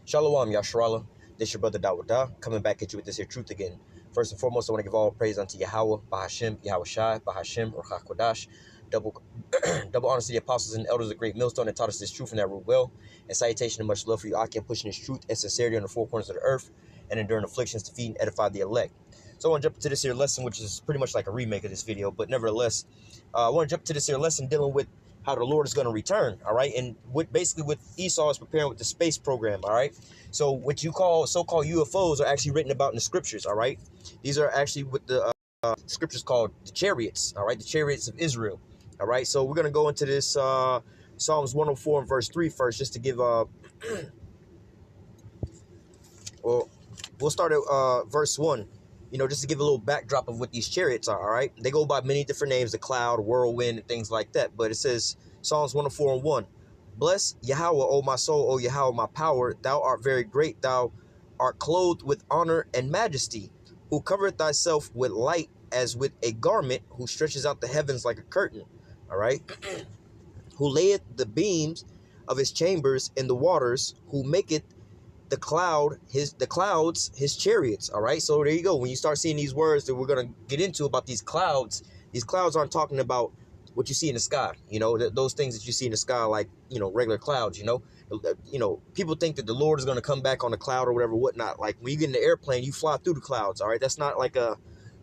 Shalom, Yasharala. This your brother Dawudah, coming back at you with this here truth again. First and foremost, I want to give all praise unto Yahweh, Bahashem, Yahweh Shai, Bahashem, Ruach HaKodesh. Double honors to the apostles and elders of the great millstone that taught us this truth and that rule well. And salutation and much love for you, Akim, pushing this truth and sincerity on the four corners of the earth and enduring afflictions to feed and edify the elect. So I want to jump into this here lesson, which is pretty much like a remake of this video, but nevertheless, I want to jump to this here lesson dealing with how the Lord is going to return, all right? And what Esau is preparing with the space program, all right? So what you call so-called UFOs are actually written about in the scriptures, all right? These are actually what the scriptures called the chariots, all right? The chariots of Israel, all right? So we're going to go into this Psalms 104 and verse 3 first, just to give, well, we'll start at verse 1. You know, just to give a little backdrop of what these chariots are, all right? They go by many different names, the cloud, whirlwind, and things like that. But it says, Psalms 104 and 1, bless Yahweh, O my soul, O Yahweh, my power. Thou art very great. Thou art clothed with honor and majesty, who covereth thyself with light as with a garment, who stretches out the heavens like a curtain, all right? Who layeth the beams of his chambers in the waters, who maketh the clouds his chariots, all right? So there you go. When you start seeing these words that we're going to get into about these clouds aren't talking about what you see in the sky, you know, those things that you see in the sky, like, you know, regular clouds, you know, people think that the Lord is going to come back on a cloud or whatever, whatnot. Like when you get in the airplane, you fly through the clouds, all right? That's not like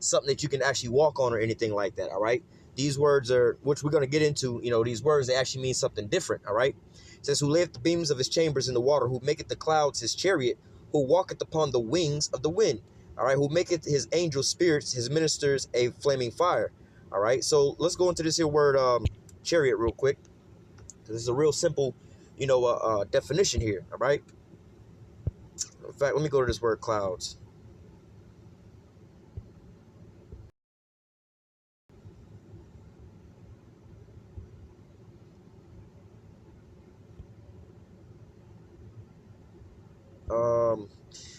something that you can actually walk on or anything like that, all right? These words are, which we're going to get into, you know, these words, they actually mean something different, all right? It says, who layeth the beams of his chambers in the water, who maketh the clouds his chariot, who walketh upon the wings of the wind, all right? Who maketh his angel spirits, his ministers a flaming fire, all right? So let's go into this here word chariot real quick. This is a real simple, you know, definition here, all right? In fact, let me go to this word clouds.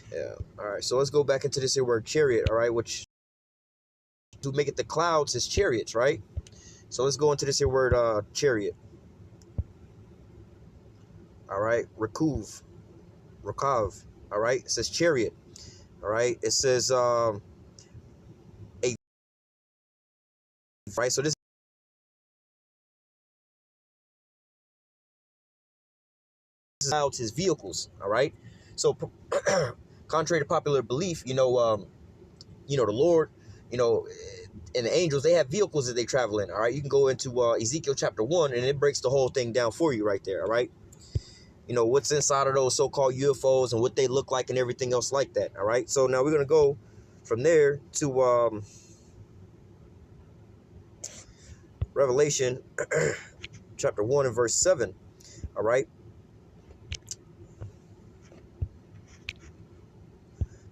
Yeah, all right, so let's go back into this here word chariot, all right, which to make it the clouds his chariots, right? So let's go into this here word chariot. All right, rakav, all right, it says chariot, all right, it says a, right, so this is clouds his vehicles, all right? So contrary to popular belief, you know, the Lord, you know, and the angels, they have vehicles that they travel in, all right? You can go into Ezekiel chapter 1, and it breaks the whole thing down for you right there, all right? You know, what's inside of those so-called UFOs and what they look like and everything else like that, all right? So now we're going to go from there to Revelation chapter 1 and verse 7, all right?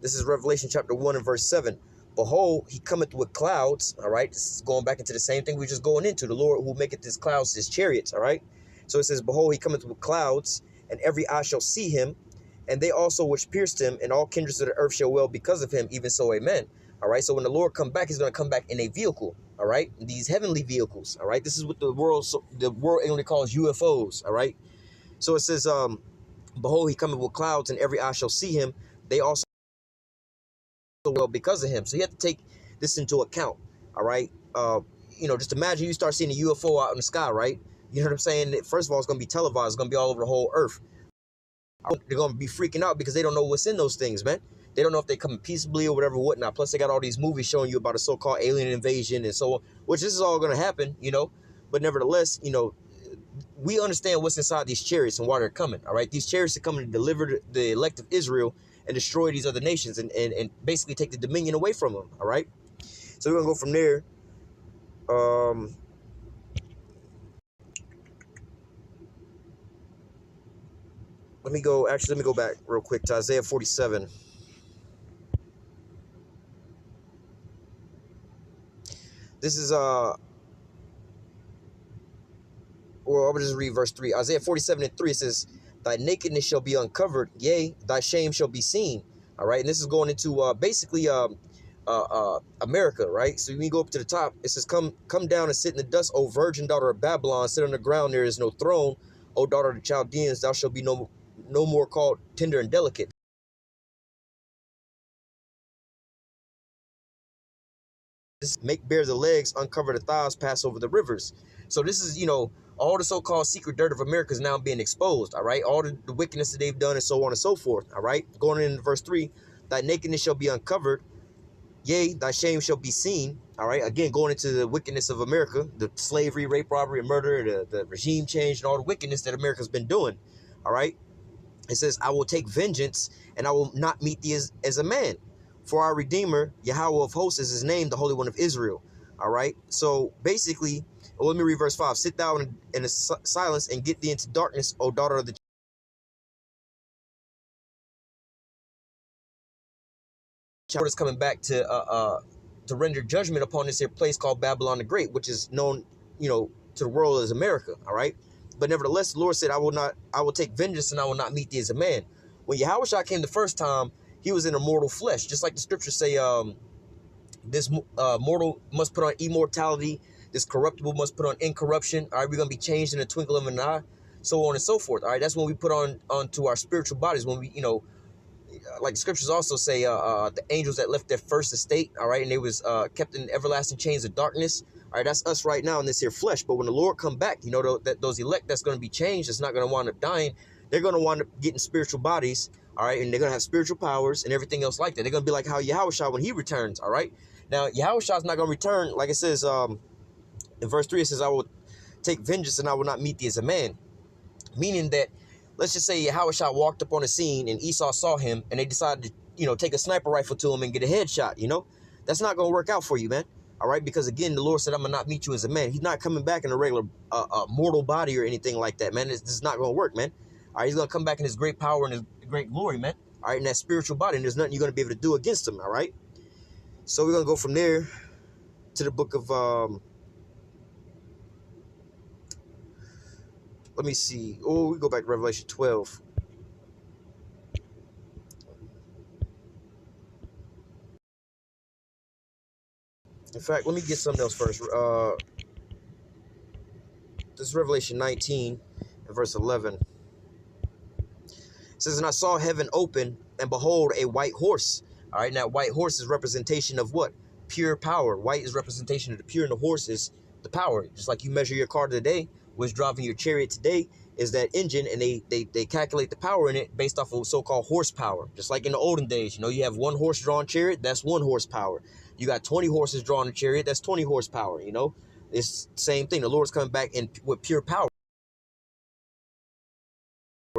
This is Revelation chapter 1 and verse 7. Behold, he cometh with clouds, all right? This is going back into the same thing we're just going into. The Lord who maketh his clouds his chariots, all right? So it says, behold, he cometh with clouds, and every eye shall see him, and they also which pierced him, and all kindreds of the earth shall wail because of him, even so, amen. All right, so when the Lord come back, he's going to come back in a vehicle, all right? These heavenly vehicles, all right? This is what the world only calls UFOs, all right? So it says, behold, he cometh with clouds, and every eye shall see him. They also well because of him. So you have to take this into account, all right? You know, just imagine you start seeing a UFO out in the sky, right? You know what I'm saying? First of all, it's going to be televised. It's going to be all over the whole earth. They're going to be freaking out because they don't know what's in those things, man. They don't know if they come peaceably or whatever, whatnot. Plus, they got all these movies showing you about a so-called alien invasion and so on, which this is all going to happen, you know. But nevertheless, you know, we understand what's inside these chariots and why they're coming, all right? These chariots are coming to deliver the elect of Israel and destroy these other nations and basically take the dominion away from them, all right? So we're going to go from there. Let me go back real quick to Isaiah 47. This is, well, I'll just read verse 3. Isaiah 47 and 3, it says, thy nakedness shall be uncovered, yea, thy shame shall be seen. All right, and this is going into basically America, right? So when you go up to the top, it says, come down and sit in the dust, O virgin daughter of Babylon, sit on the ground, there is no throne. O daughter of the Chaldeans, thou shalt be no no more called tender and delicate. Make bare the legs, uncover the thighs, pass over the rivers. So this is, all the so-called secret dirt of America is now being exposed, all right? All the wickedness that they've done and so on and so forth, all right? Going into verse 3, thy nakedness shall be uncovered, yea, thy shame shall be seen, all right? Again, going into the wickedness of America, the slavery, rape, robbery, and murder, the regime change, and all the wickedness that America's been doing, all right? It says, I will take vengeance, and I will not meet thee as a man. For our Redeemer, Yahweh of hosts is his name, the Holy One of Israel. All right. So basically, let me read verse 5. Sit thou in a silence and get thee into darkness, O daughter of the Lord is coming back to render judgment upon this here place called Babylon the Great, which is known, to the world as America. All right. But nevertheless, the Lord said, I will take vengeance and I will not meet thee as a man. When Yahushua came the first time, he was in a mortal flesh, just like the scriptures say, this mortal must put on immortality, this corruptible must put on incorruption. All right, we're going to be changed in a twinkle of an eye, so on and so forth. All right, that's when we put onto our spiritual bodies, when we, like the scriptures also say, the angels that left their first estate, all right, and they was kept in everlasting chains of darkness. All right, that's us right now in this here flesh. But when the Lord come back, that those elect that's going to be changed, that's not going to wind up dying. They're going to wind up getting spiritual bodies, all right, and they're going to have spiritual powers and everything else like that. They're going to be like how Yahushua when he returns, all right? Now, Yahushua is not going to return, like it says in verse 3, it says, I will take vengeance and I will not meet thee as a man. Meaning that, let's just say Yahushua walked up on the scene and Esau saw him and they decided to, take a sniper rifle to him and get a headshot, That's not going to work out for you, man. All right, because again, the Lord said, I'm going to not meet you as a man. He's not coming back in a regular mortal body or anything like that, man. This is not going to work, man. All right, he's going to come back in his great power and his great glory, man. All right, in that spiritual body, and there's nothing you're going to be able to do against him, all right? So we're going to go from there to the book of, let me see. Oh, we go back to Revelation 12. In fact, let me get something else first. This is Revelation 19 and verse 11. It says, and I saw heaven open, and behold, a white horse. All right, now white horse is representation of what? Pure power. White is representation of the pure, and the horse is the power. Just like you measure your car today, what's driving your chariot today is that engine, and they calculate the power in it based off of so-called horsepower. Just like in the olden days, you have one horse-drawn chariot, that's 1 horsepower. You got 20 horses drawing a chariot, that's 20 horsepower, It's the same thing. The Lord's coming back with pure power.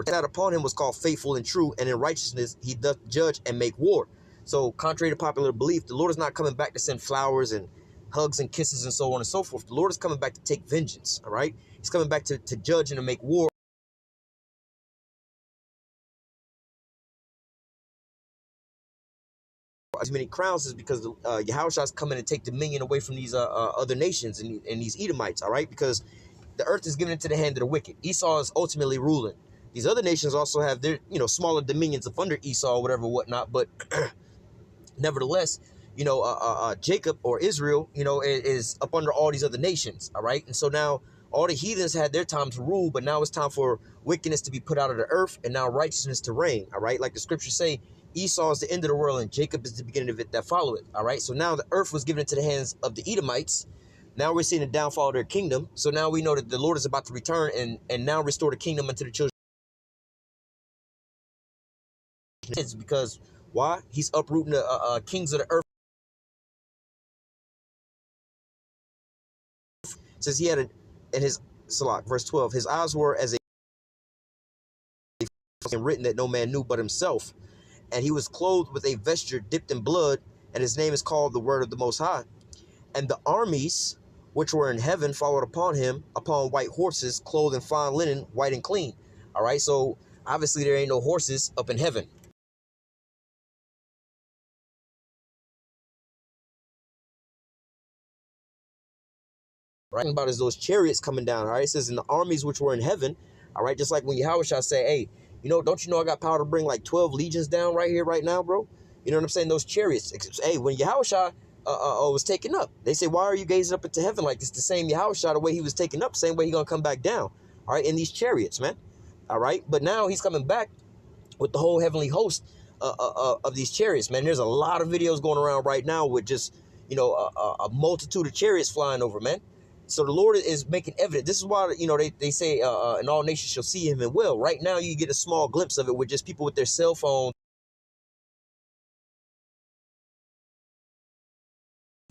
That upon him was called faithful and true, and in righteousness he doth judge and make war. So contrary to popular belief, the Lord is not coming back to send flowers and hugs and kisses and so on and so forth. The Lord is coming back to take vengeance, all right? He's coming back to judge and to make war. As many crowns is because Yahushua is coming to take dominion away from these other nations and these Edomites, all right? Because the earth is given into the hand of the wicked. Esau is ultimately ruling. These other nations also have their, smaller dominions of under Esau or whatever, whatnot. But nevertheless, Jacob or Israel, is up under all these other nations. All right. And so now all the heathens had their time to rule, but now it's time for wickedness to be put out of the earth and now righteousness to reign. All right. Like the scriptures say, Esau is the end of the world and Jacob is the beginning of it that follow it. All right. So now the earth was given into the hands of the Edomites. Now we're seeing the downfall of their kingdom. So now we know that the Lord is about to return and now restore the kingdom unto the children. It's because why? He's uprooting the kings of the earth. It says he had in his Salak, verse 12, his eyes were as a written that no man knew but himself. And he was clothed with a vesture dipped in blood, and his name is called the Word of the Most High. And the armies which were in heaven followed upon him upon white horses, clothed in fine linen, white and clean. All right, so obviously there ain't no horses up in heaven. Right about is those chariots coming down. All right, it says in the armies which were in heaven. All right, just like when Yahushua say, hey, don't you know I got power to bring like 12 legions down right here, right now, bro? You know what I'm saying? Those chariots. Hey, when Yahushua was taken up, they say, why are you gazing up into heaven like this? The same Yahushua, the way he was taken up, same way he gonna come back down. All right, in these chariots, man. All right. But now he's coming back with the whole heavenly host of these chariots, man. There's a lot of videos going around right now with just, a multitude of chariots flying over, man. So the Lord is making evident. This is why, they say, and all nations shall see him and will. Right now, you get a small glimpse of it with just people with their cell phones.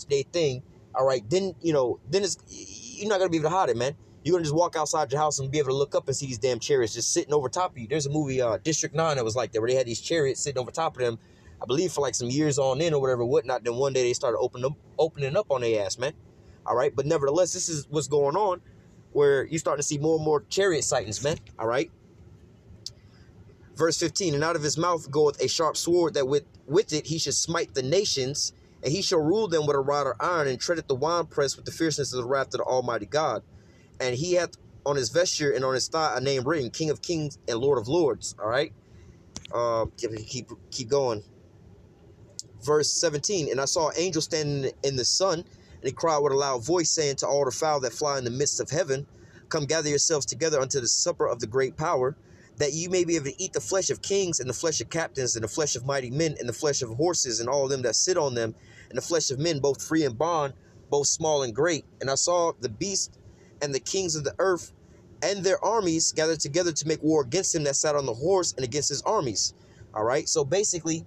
They thing, all right, then it's, you're not gonna be able to hide it, man. You're gonna just walk outside your house and be able to look up and see these damn chariots just sitting over top of you. There's a movie, District 9, that was like that, where they had these chariots sitting over top of them, I believe for like some years on in or whatever, whatnot. Then one day they started opening up on their ass, man. All right, but nevertheless, this is what's going on, where you're starting to see more and more chariot sightings, man. All right. Verse 15, and out of his mouth goeth a sharp sword, that with it he should smite the nations, and he shall rule them with a rod of iron, and treadeth the winepress with the fierceness of the wrath of the Almighty God. And he hath on his vesture and on his thigh a name written, King of Kings and Lord of Lords. All right. Keep going. Verse 17, and I saw an angel standing in the sun, and he cried with a loud voice, saying to all the fowl that fly in the midst of heaven, come gather yourselves together unto the supper of the great power, that you may be able to eat the flesh of kings, and the flesh of captains, and the flesh of mighty men, and the flesh of horses, and all them that sit on them, and the flesh of men, both free and bond, both small and great. And I saw the beast and the kings of the earth and their armies gathered together to make war against him that sat on the horse and against his armies. All right. So basically,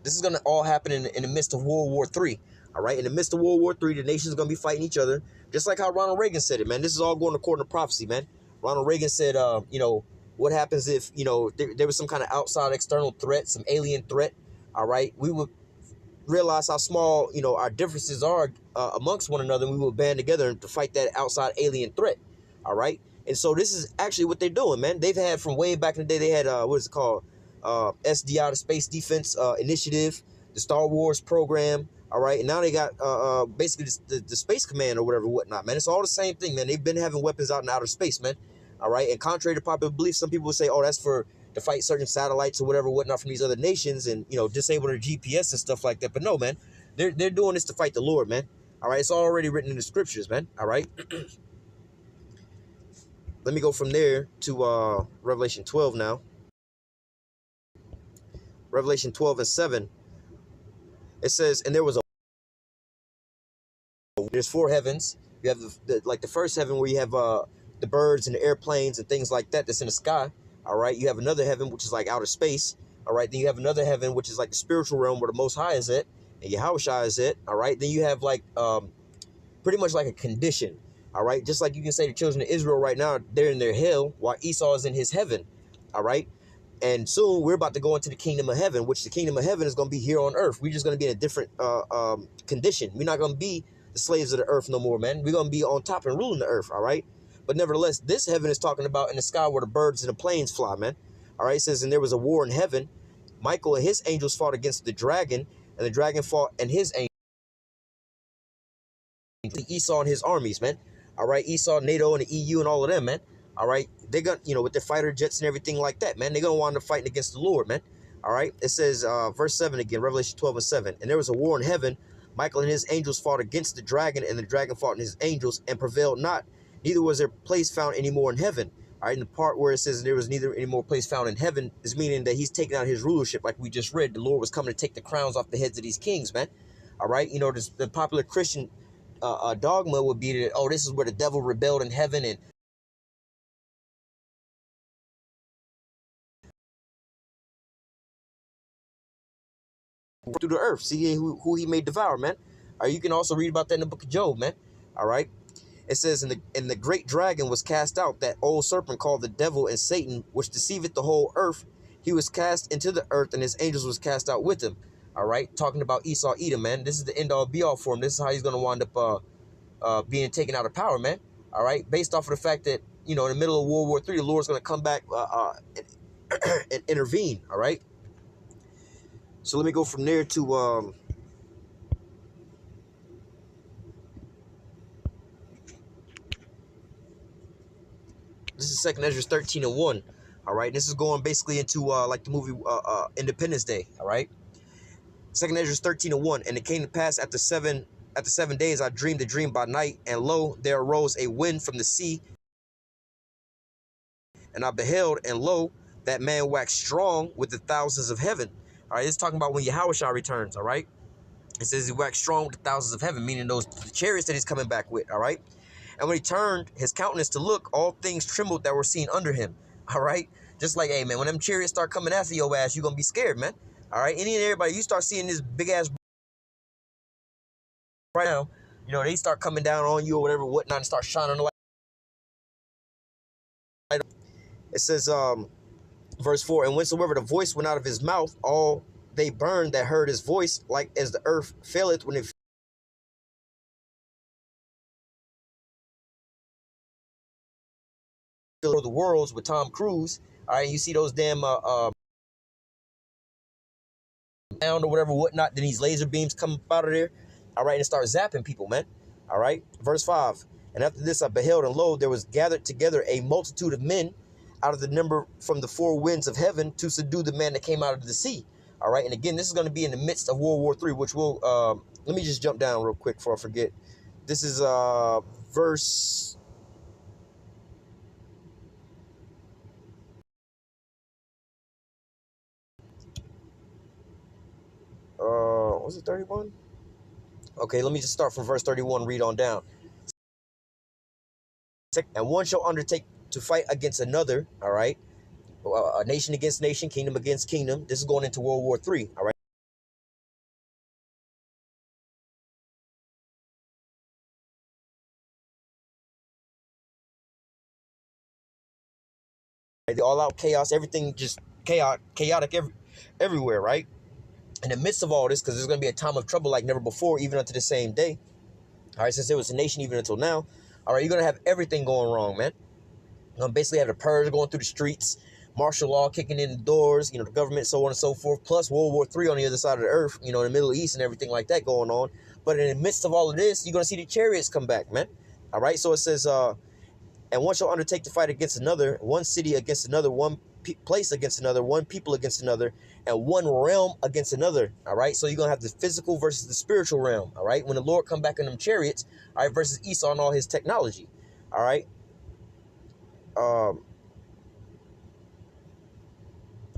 this is going to all happen in the midst of World War III. All right. In the midst of World War III, the nations are going to be fighting each other, just like how Ronald Reagan said it, man. This is all going according to prophecy, man. Ronald Reagan said, what happens if, there was some kind of outside external threat, some alien threat. All right. We would realize how small, our differences are amongst one another. And we will band together to fight that outside alien threat. All right. And so this is actually what they're doing, man. They've had from way back in the day, they had, what is it called? SDI, the Space Defense Initiative, the Star Wars program. All right. And now they got basically the Space Command or whatever, whatnot, man. It's all the same thing, man. They've been having weapons out in outer space, man. All right. And contrary to popular belief, some people would say, oh, that's to fight certain satellites or whatever, whatnot from these other nations and, disable their GPS and stuff like that. But no, man, they're doing this to fight the Lord, man. All right. It's already written in the scriptures, man. All right. Let me go from there to Revelation 12 now. Revelation 12 and 7. It says, and there's 4 heavens. You have the first heaven where you have the birds and the airplanes and things like that that's in the sky. All right. You have another heaven, which is like outer space. All right. Then you have another heaven, which is like the spiritual realm where the Most High is at and Yahushua is at. All right. Then you have like pretty much like a condition. All right. Just like you can say the children of Israel right now, they're in their hell while Esau is in his heaven. All right. And soon we're about to go into the kingdom of heaven, which the kingdom of heaven is going to be here on earth. We're just going to be in a different condition. We're not going to be the slaves of the earth no more, man. We're going to be on top and ruling the earth. All right. But nevertheless, this heaven is talking about in the sky where the birds and the planes fly, man. All right. It says, and there was a war in heaven. Michael and his angels fought against the dragon, and the dragon fought and his angels. Esau and his armies, man. All right. Esau, NATO, and the EU and all of them, man. All right. They're going to, with their fighter jets and everything like that, man. They're going to wind up fighting against the Lord, man. All right. It says, verse 7 again, Revelation 12 and 7. And there was a war in heaven. Michael and his angels fought against the dragon, and the dragon fought and his angels and prevailed not. Neither was there place found any more in heaven. All right. In the part where it says there was neither any more place found in heaven is meaning that he's taking out his rulership. Like we just read, the Lord was coming to take the crowns off the heads of these kings, man. All right. The popular Christian dogma would be that, oh, this is where the devil rebelled in heaven and through the earth, see who he may devour, man. All right, you can also read about that in the book of Job, man. All right. It says, and the great dragon was cast out, that old serpent called the devil and Satan, which deceiveth the whole earth. He was cast into the earth, and his angels was cast out with him. All right. Talking about Esau Edom, man. This is the end all be all for him. This is how he's going to wind up being taken out of power, man. All right. Based off of the fact that, in the middle of World War III, the Lord's going to come back and intervene. All right. So let me go from there to this is 2 Ezra 13 and 1. All right. This is going basically into like the movie Independence Day. All right. 2 Ezra 13 and 1. And it came to pass after 7 days I dreamed a dream by night, and lo, there arose a wind from the sea, And I beheld, and lo, that man waxed strong with the thousands of heaven. All right, it's talking about when Yahushua returns. All right, it says he waxed strong with the thousands of heaven, meaning those the chariots that he's coming back with. All right, and when he turned his countenance to look, all things trembled that were seen under him. All right, just like, hey man, when them chariots start coming after your ass, you're gonna be scared, man. All right, any and everybody, you start seeing this big ass right now, you know, they start coming down on you or whatever, whatnot, and start shining the light. It says, verse 4, and whensoever the voice went out of his mouth, all they burned that heard his voice, like as the earth faileth when it filled the worlds with Tom Cruise. All right, you see those damn sound or whatever, whatnot, then these laser beams come up out of there. All right, and start zapping people, man. All right, verse 5, and after this I beheld, and lo, there was gathered together a multitude of men out of the number from the four winds of heaven to subdue the man that came out of the sea. All right, and again, this is going to be in the midst of World War III, which will, let me just jump down real quick before I forget. This is verse... was it 31? Okay, let me just start from verse 31, read on down. And one shall undertake to fight against another, all right? A nation against nation, kingdom against kingdom. This is going into World War III, all right? The all-out chaos, everything just chaotic everywhere, right? In the midst of all this, because there's going to be a time of trouble like never before, even unto the same day. All right, since there was a nation even until now. All right, you're going to have everything going wrong, man. You're going to basically have the purge going through the streets, martial law kicking in the doors, you know, the government, so on and so forth, plus World War III on the other side of the earth, you know, in the Middle East and everything like that going on. But in the midst of all of this, you're going to see the chariots come back, man. All right, so it says, and one shall undertake to fight against another, one city against another, one place against another, one people against another, and one realm against another. All right, so you're gonna have the physical versus the spiritual realm. All right, when the Lord come back in them chariots, all right, versus Esau and all his technology. All right.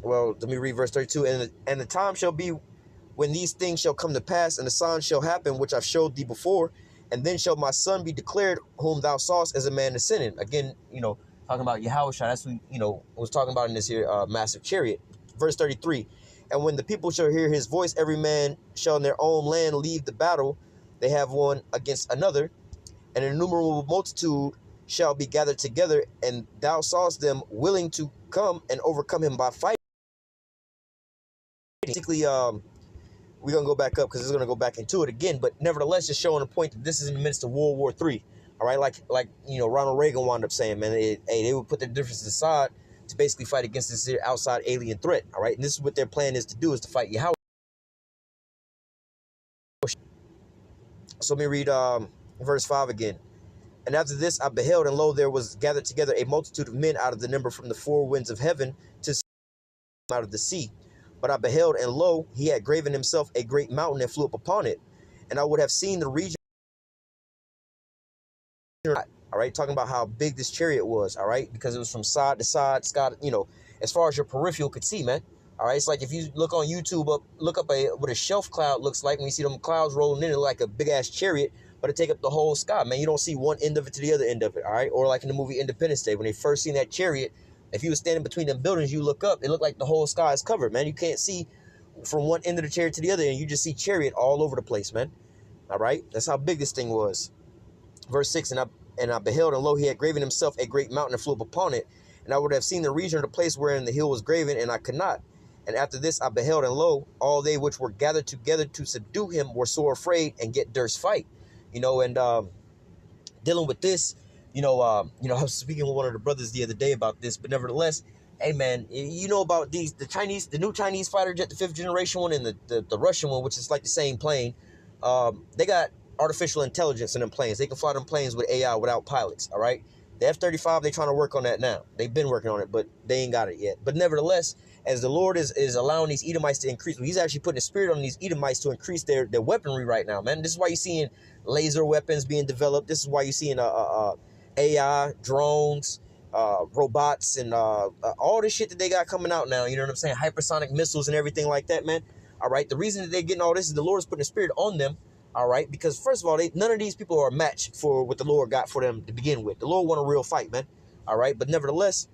Well, let me read verse 32. And the time shall be when these things shall come to pass, and the signs shall happen which I've showed thee before, and then shall my son be declared, whom thou sawest as a man ascending. Again, you know, talking about Yahushua, that's what, you know, was talking about in this here massive chariot. Verse 33, and when the people shall hear his voice, every man shall in their own land leave the battle they have one against another, and an innumerable multitude shall be gathered together, and thou sawest them willing to come and overcome him by fighting. Basically, we're going to go back up because it's going to go back into it again. But nevertheless, just showing the point that this is in the midst of World War III. All right, like you know, Ronald Reagan wound up saying, man, they would put their differences aside to basically fight against this outside alien threat. All right, and this is what their plan is to do, is to fight Yahweh. So let me read verse 5 again. And after this I beheld, and lo, there was gathered together a multitude of men out of the number from the four winds of heaven to out of the sea. But I beheld, and lo, he had graven himself a great mountain and flew up upon it. And I would have seen the region. All right, talking about how big this chariot was, all right, because it was from side to side, you know, as far as your peripheral could see, man. All right, it's like if you look on YouTube, look up what a shelf cloud looks like when you see them clouds rolling in, like a big ass chariot, but it take up the whole sky, man. You don't see one end of it to the other end of it, all right? Or like in the movie Independence Day, when they first seen that chariot, if you were standing between them buildings, you look up, it looked like the whole sky is covered, man. You can't see from one end of the chariot to the other, and you just see chariot all over the place, man. All right, that's how big this thing was. Verse 6, and I beheld, and lo, he had graven himself a great mountain and flew up upon it. And I would have seen the region of the place wherein the hill was graven, and I could not. And after this I beheld, and lo, all they which were gathered together to subdue him were sore afraid, and get durst fight. You know, and dealing with this, you know, I was speaking with one of the brothers the other day about this, but nevertheless, hey man, you know about the new Chinese fighter jet, the 5th generation one, and the Russian one, which is like the same plane. They got artificial intelligence in them planes. They can fly them planes with AI without pilots, all right? The F-35, they're trying to work on that now. They've been working on it, but they ain't got it yet. But nevertheless, as the Lord is allowing these Edomites to increase, he's actually putting a spirit on these Edomites to increase their weaponry right now, man. This is why you're seeing laser weapons being developed. This is why you're seeing AI, drones, robots and all this shit that they got coming out now. You know what I'm saying? Hypersonic missiles and everything like that, man. All right. The reason that they're getting all this is the Lord is putting a spirit on them. All right. Because first of all, none of these people are a match for what the Lord got for them to begin with. The Lord won a real fight, man. All right. But nevertheless,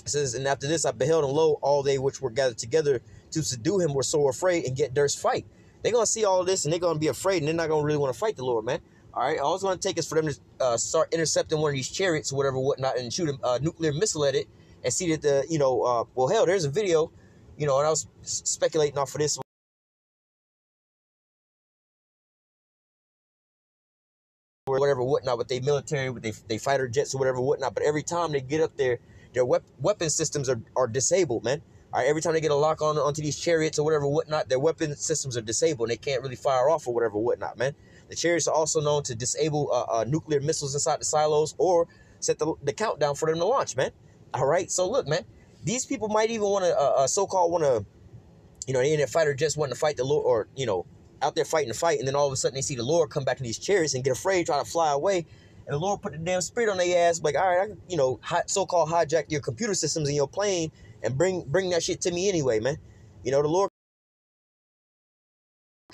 it says, and after this I beheld, and lo, all they which were gathered together to subdue him were so afraid and get durst fight. They're going to see all of this and they're going to be afraid and they're not going to really want to fight the Lord, man. All right. All it's going to take is for them to start intercepting one of these chariots or whatever, whatnot, and shoot a nuclear missile at it and see that well, hell, there's a video, and I was speculating off of this, or whatever, whatnot, with their military, with they fighter jets or whatever, whatnot. But every time they get up there, their weapon systems are disabled, man. All right, every time they get a lock onto these chariots or whatever, whatnot, their weapon systems are disabled and they can't really fire off or whatever, whatnot, man. The chariots are also known to disable nuclear missiles inside the silos or set the countdown for them to launch, man. All right, so look, man, these people might even want to so-called want to, they in their fighter jets wanting to fight the Lord, or out there fighting the fight, and then all of a sudden they see the Lord come back in these chariots and get afraid, try to fly away, and the Lord put the damn spirit on their ass, like, all right, I can, so-called hijack your computer systems in your plane and bring that shit to me anyway, man. The Lord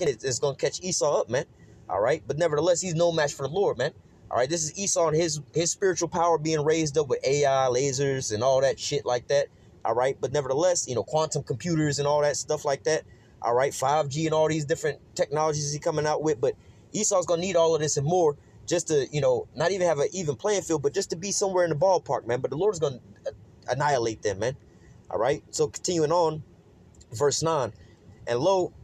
is going to catch Esau up, man. All right, but nevertheless, he's no match for the Lord, man. All right, this is Esau and his spiritual power being raised up with AI, lasers, and all that shit like that. All right, but nevertheless, quantum computers and all that stuff like that. All right, 5G and all these different technologies he's coming out with. But Esau's going to need all of this and more just to, not even have an even playing field, but just to be somewhere in the ballpark, man. But the Lord is going to annihilate them, man. All right, so continuing on, verse 9. And lo,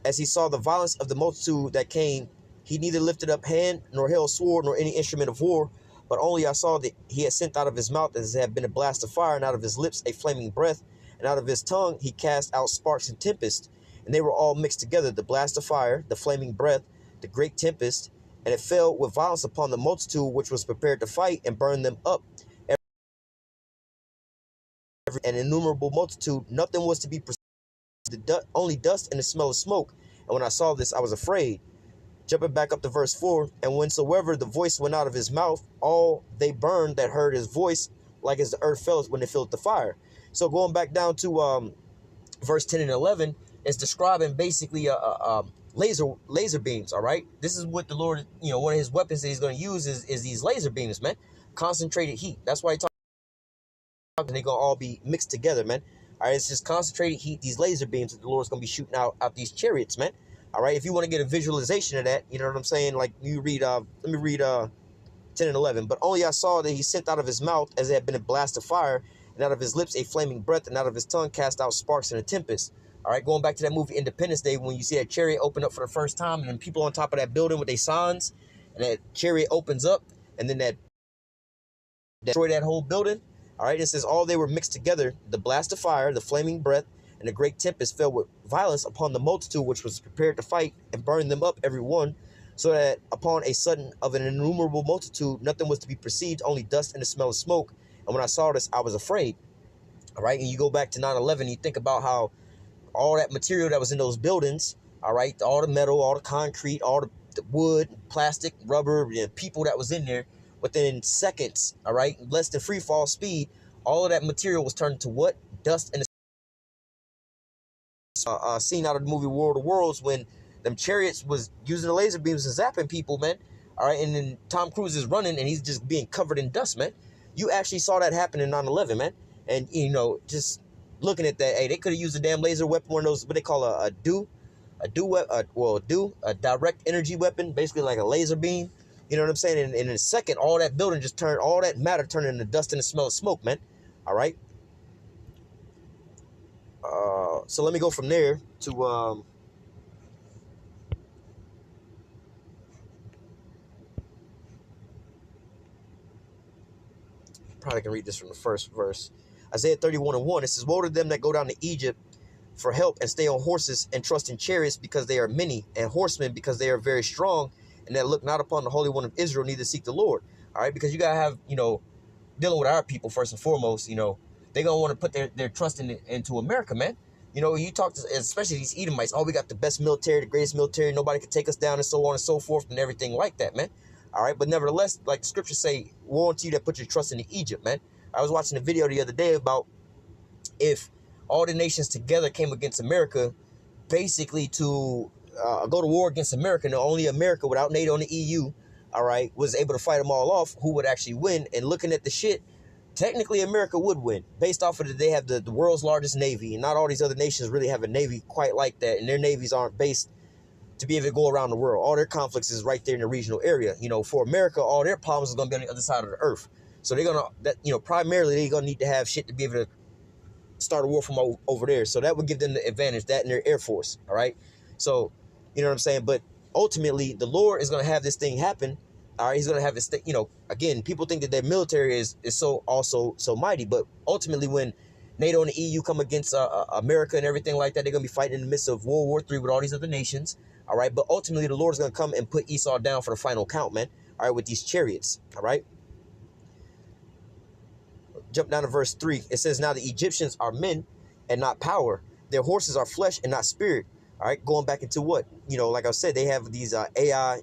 as he saw the violence of the multitude that came, he neither lifted up hand, nor held sword, nor any instrument of war, but only I saw that he had sent out of his mouth as had been a blast of fire, and out of his lips a flaming breath, and out of his tongue he cast out sparks and tempest, and they were all mixed together, the blast of fire, the flaming breath, the great tempest, and it fell with violence upon the multitude which was prepared to fight, and burned them up. An innumerable multitude, nothing was to be perceived, only dust and the smell of smoke. And when I saw this, I was afraid. Jumping back up to verse 4, and whensoever the voice went out of his mouth, all they burned that heard his voice, like as the earth fell when it filled the fire. So going back down to verse 10 and 11, it's describing basically laser beams. All right, this is what the Lord, one of his weapons that he's going to use is these laser beams, man. Concentrated heat. That's why he talks. And they're gonna all be mixed together, man. All right, it's just concentrated heat, these laser beams that the Lord's gonna be shooting out these chariots, man. All right, if you want to get a visualization of that, you know what I'm saying? Like you read, let me read 10 and 11. But only I saw that he sent out of his mouth as it had been a blast of fire, and out of his lips a flaming breath, and out of his tongue cast out sparks and a tempest. All right, going back to that movie Independence Day, when you see that chariot open up for the first time, and then people on top of that building with their signs, and that chariot opens up, and then that destroy that whole building. All right, it says all they were mixed together, the blast of fire, the flaming breath, and the great tempest fell with violence upon the multitude which was prepared to fight, and burned them up every one, so that upon a sudden of an innumerable multitude nothing was to be perceived, only dust and the smell of smoke. And when I saw this, I was afraid. All right, and you go back to 9/11, you think about how all that material that was in those buildings, all right, all the metal, all the concrete, all the wood, plastic, rubber, and people that was in there, within seconds, all right, less than free fall speed, all of that material was turned into what? Dust and scene out of the movie World of Worlds when them chariots was using the laser beams and zapping people, man. All right, and then Tom Cruise is running and he's just being covered in dust, man. You actually saw that happen in 9/11, man. And just looking at that, hey, they could have used a damn laser weapon, one of those what they call a direct energy weapon, basically like a laser beam. You know what I'm saying? And in a second, all that building just turned, all that matter turned into dust and the smell of smoke, man. All right. So let me go from there to probably can read this from the first verse. Isaiah 31:1. It says, woe to them that go down to Egypt for help and stay on horses and trust in chariots because they are many, and horsemen because they are very strong, and that look not upon the Holy One of Israel, neither seek the Lord. All right, because you gotta have, dealing with our people first and foremost, they're gonna want to put their trust into America, man. You talk to especially these Edomites, oh, we got the best military, the greatest military, nobody can take us down, and so on and so forth, and everything like that, man. All right, but nevertheless, like the scriptures say, woe unto you that put your trust into Egypt, man. I was watching a video the other day about if all the nations together came against America, basically to go to war against America, and only America without NATO and the EU, all right, was able to fight them all off, who would actually win? And looking at the shit, technically America would win based off of that they have the world's largest navy, and not all these other nations really have a navy quite like that, and their navies aren't based to be able to go around the world. All their conflicts is right there in the regional area. You know, for America, all their problems is going to be on the other side of the earth. So they're going to, primarily they're going to need to have shit to be able to start a war from over there. So that would give them the advantage, that and their Air Force, all right? So, you know what I'm saying? But ultimately, the Lord is going to have this thing happen, all right? He's going to have this, again, people think that their military is so mighty, but ultimately when NATO and the EU come against America and everything like that, they're going to be fighting in the midst of World War III with all these other nations, all right? But ultimately, the Lord is going to come and put Esau down for the final count, man, all right, with these chariots, all right? Jump down to verse 3. It says, now the Egyptians are men and not power. Their horses are flesh and not spirit. All right, going back into what? Like I said, they have these AI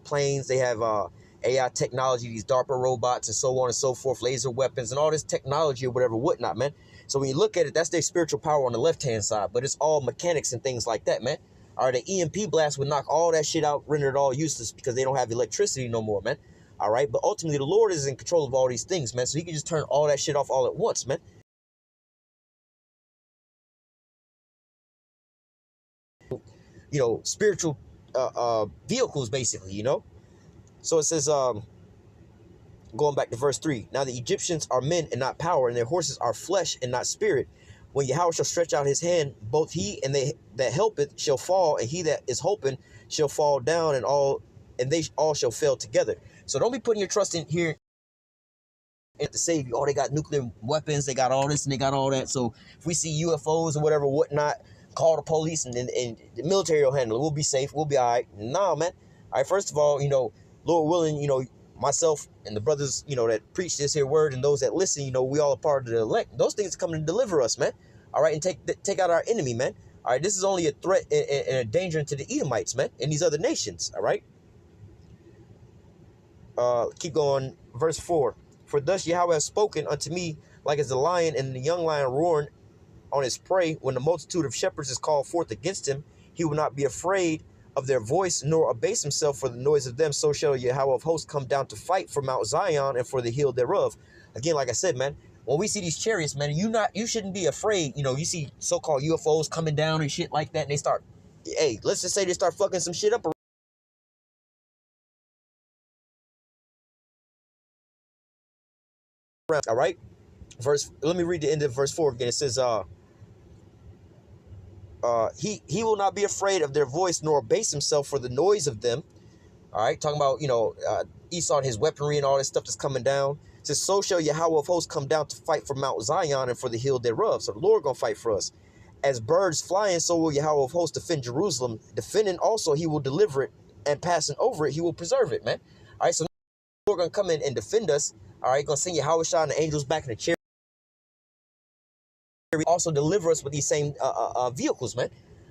planes. They have AI technology, these DARPA robots and so on and so forth, laser weapons and all this technology or whatever, whatnot, man. So when you look at it, that's their spiritual power on the left-hand side, but it's all mechanics and things like that, man. All right, the EMP blast would knock all that shit out, render it all useless because they don't have electricity no more, man. All right, but ultimately the Lord is in control of all these things, man. So he can just turn all that shit off all at once, man. Spiritual vehicles, basically, So it says, going back to verse 3, now the Egyptians are men and not power, and their horses are flesh and not spirit. When Yahweh shall stretch out his hand, both he and they that helpeth shall fall, and he that is hoping shall fall down, and they all shall fail together. So don't be putting your trust in here to save you. Oh, they got nuclear weapons, they got all this and they got all that. So if we see UFOs or whatever, whatnot, call the police and the military will handle it. We'll be safe. We'll be all right. Nah, man. All right, first of all, Lord willing, myself and the brothers, that preach this here word and those that listen, we all a part of the elect. Those things are coming to deliver us, man. All right, and take out our enemy, man. All right, this is only a threat and a danger to the Edomites, man, and these other nations, all right? Keep going, verse 4. For thus Yahweh has spoken unto me, like as the lion and the young lion roaring on his prey, when the multitude of shepherds is called forth against him, he will not be afraid of their voice, nor abase himself for the noise of them. So shall Yahweh of hosts come down to fight for Mount Zion and for the hill thereof. Again, like I said, man, when we see these chariots, man, you shouldn't be afraid. You see so-called UFOs coming down and shit like that, and they start, hey, let's just say they start fucking some shit up. All right, let me read the end of verse 4 again. It says, he will not be afraid of their voice, nor abase himself for the noise of them. All right, talking about Esau and his weaponry and all this stuff that's coming down. It says, so shall Yahweh of hosts come down to fight for Mount Zion and for the hill thereof. So the Lord gonna fight for us. As birds flying, so will Yahweh of hosts defend Jerusalem. Defending also, he will deliver it, and passing over it, he will preserve it, man. All right, so the Lord gonna come in and defend us. All right, gonna send Yahweh Shah and the angels back in the chariot. Also deliver us with these same vehicles, man.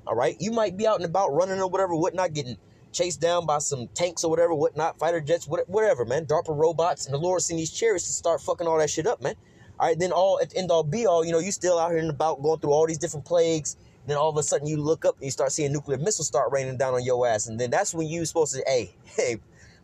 All right, you might be out and about running or whatever, whatnot, getting chased down by some tanks or whatever, whatnot, fighter jets, whatever, man. DARPA robots, and the Lord send these chariots to start fucking all that shit up, man. All right, then all at the end all be all, you still out here and about going through all these different plagues. And then all of a sudden you look up and you start seeing nuclear missiles start raining down on your ass, and then that's when you supposed to, hey,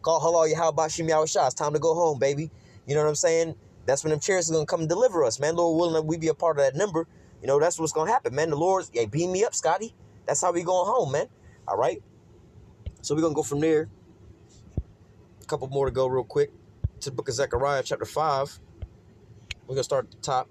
call Halal Yahweh Shem Yahweh Shah. It's time to go home, baby. You know what I'm saying? That's when them chariots are gonna come and deliver us, man. Lord willing, that we be a part of that number. That's what's gonna happen, man. The Lord, hey, beam me up, Scotty. That's how we going home, man. All right. So we're gonna go from there. A couple more to go real quick to the book of Zechariah, chapter 5. We're gonna start at the top.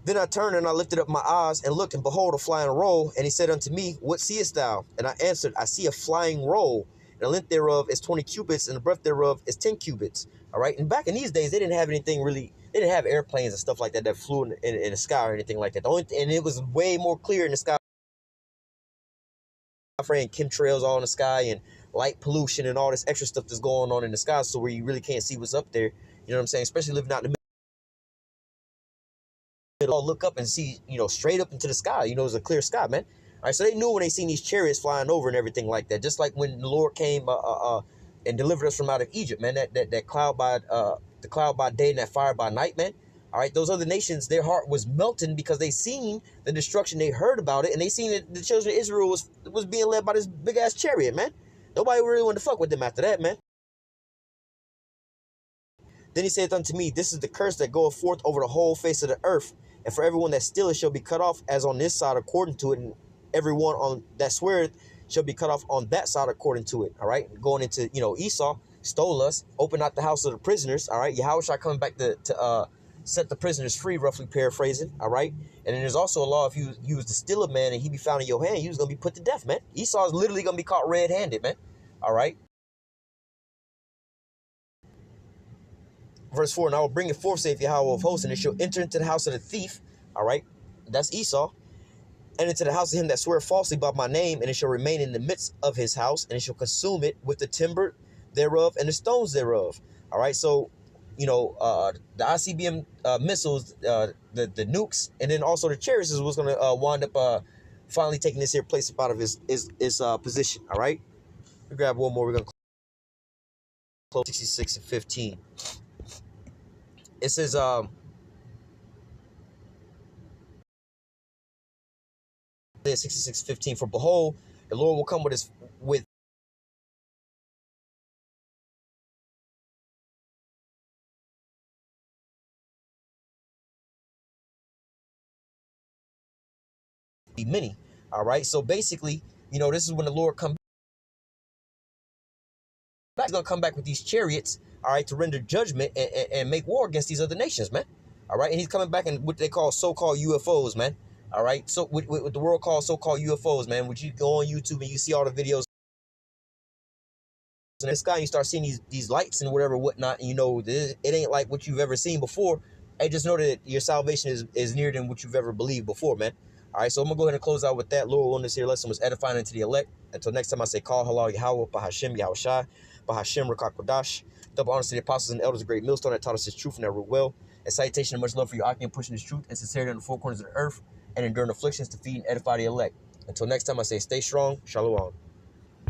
Then I turned and I lifted up my eyes and looked, and behold, a flying roll. And he said unto me, what seest thou? And I answered, I see a flying roll, and the length thereof is 20 cubits, and the breadth thereof is 10 cubits. All right. And back in these days, they didn't have anything really. They didn't have airplanes and stuff like that flew in the sky or anything like that. And it was way more clear in the sky. And chemtrails all in the sky and light pollution and all this extra stuff that's going on in the sky, so where you really can't see what's up there. You know what I'm saying? Especially living out in the middle, look up and see, straight up into the sky. It's a clear sky, man. All right, so they knew when they seen these chariots flying over and everything like that. Just like when the Lord came and delivered us from out of Egypt, man. That cloud by the cloud by day and that fire by night, man. All right, those other nations, their heart was melting because they seen the destruction, they heard about it, and they seen that the children of Israel was being led by this big ass chariot, man. Nobody really wanted to fuck with them after that, man. Then he saith unto me, this is the curse that goeth forth over the whole face of the earth, and for everyone that stealeth shall be cut off, as on this side according to it, and everyone on that sweareth shall be cut off on that side according to it. All right, going into, you know, Esau stole us, opened out the house of the prisoners. All right, Yahushua coming back to set the prisoners free, roughly paraphrasing. All right, and then there's also a law, if you was to steal a man and he be found in your hand, you was gonna be put to death, man. Esau is literally gonna be caught red-handed, man. All right. Verse 4, and I will bring it forth, saith Yahweh of hosts, and it shall enter into the house of the thief. All right, that's Esau. And into the house of him that swear falsely by my name, and it shall remain in the midst of his house, and it shall consume it with the timber thereof and the stones thereof. All right, so, you know, the ICBM missiles, the nukes, and then also the chariots was going to wind up finally taking this here place up out of his position. All right, we grab one more. We're going to close 66 and 15. It says, 66:15, for behold, the Lord will come with many. All right, so basically, you know, this is when the Lord comes back. He's gonna come back with these chariots, all right, to render judgment and make war against these other nations, man. All right, and he's coming back in what they call so-called UFOs, man. All right, so what the world calls so-called UFOs, man. Would you go on YouTube and you see all the videos in the sky, and you start seeing these lights and whatever, whatnot, and you know it ain't like what you've ever seen before. Hey, just know that your salvation is nearer than what you've ever believed before, man. All right, so I'm gonna go ahead and close out with that. Lord willing, this here lesson was edifying unto the elect. Until next time, I say, call halal Yahweh, Bahashem Yahushai, Bahashem Rakakwadash. Double honors to the apostles and elders, a great millstone that taught us his truth and that root well. And salutation and much love for you, Akim, pushing his truth and sincerity on the four corners of the earth and enduring afflictions to feed and edify the elect. Until next time, I say, stay strong. Shalom.